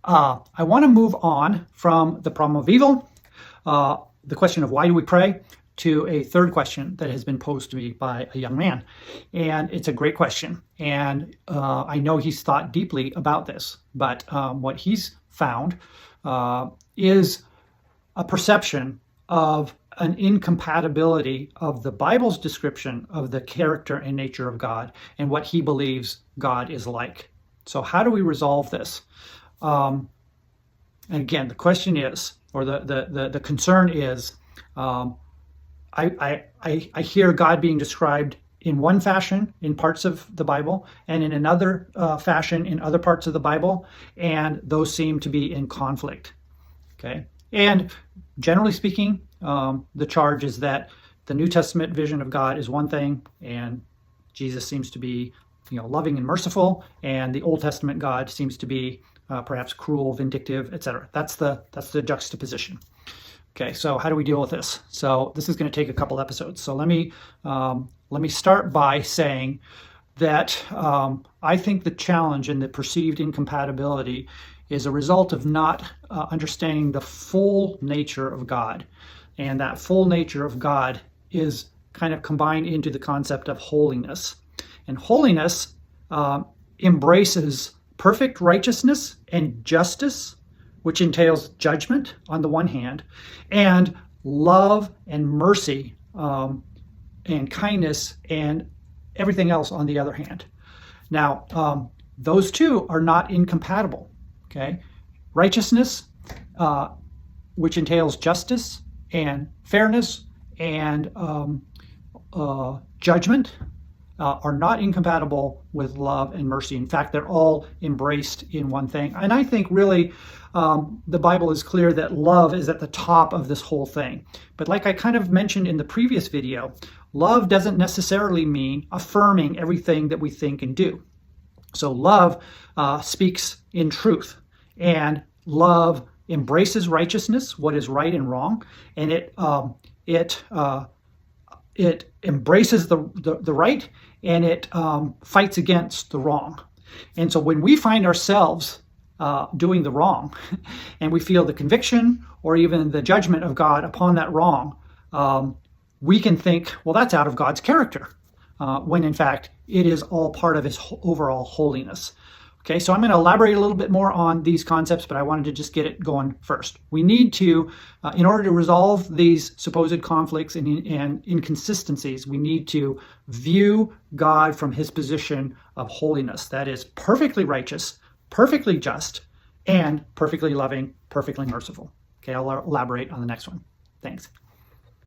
I want to move on from the problem of evil, the question of why do we pray, to a third question that has been posed to me by a young man. And it's a great question. And I know he's thought deeply about this, but what he's found is a perception of an incompatibility of the Bible's description of the character and nature of God and what he believes God is like. So how do we resolve this? And again, the question is, or the concern is, I hear God being described in one fashion in parts of the Bible and in another fashion in other parts of the Bible, and those seem to be in conflict. Okay, and generally speaking, the charge is that the New Testament vision of God is one thing, and Jesus seems to be, loving and merciful, and the Old Testament God seems to be perhaps cruel, vindictive, etc. That's the juxtaposition. Okay, so how do we deal with this? So this is going to take a couple episodes. So let me start by saying that I think the challenge and the perceived incompatibility is a result of not understanding the full nature of God. And that full nature of God is kind of combined into the concept of holiness. And holiness embraces perfect righteousness and justice, which entails judgment on the one hand, and love and mercy and kindness and everything else on the other hand. Now, those two are not incompatible. Okay, righteousness, which entails justice and fairness and judgment, are not incompatible with love and mercy. In fact, they're all embraced in one thing. And I think really the Bible is clear that love is at the top of this whole thing. But like I kind of mentioned in the previous video, love doesn't necessarily mean affirming everything that we think and do. So love speaks in truth, and love embraces righteousness, what is right and wrong, and it embraces the right, and it fights against the wrong. And so when we find ourselves doing the wrong, and we feel the conviction or even the judgment of God upon that wrong, we can think, well, that's out of God's character, when in fact it is all part of his overall holiness. Okay, so I'm going to elaborate a little bit more on these concepts, but I wanted to just get it going first. We need to, in order to resolve these supposed conflicts and inconsistencies, we need to view God from his position of holiness. That is perfectly righteous, perfectly just, and perfectly loving, perfectly merciful. Okay, I'll elaborate on the next one. Thanks.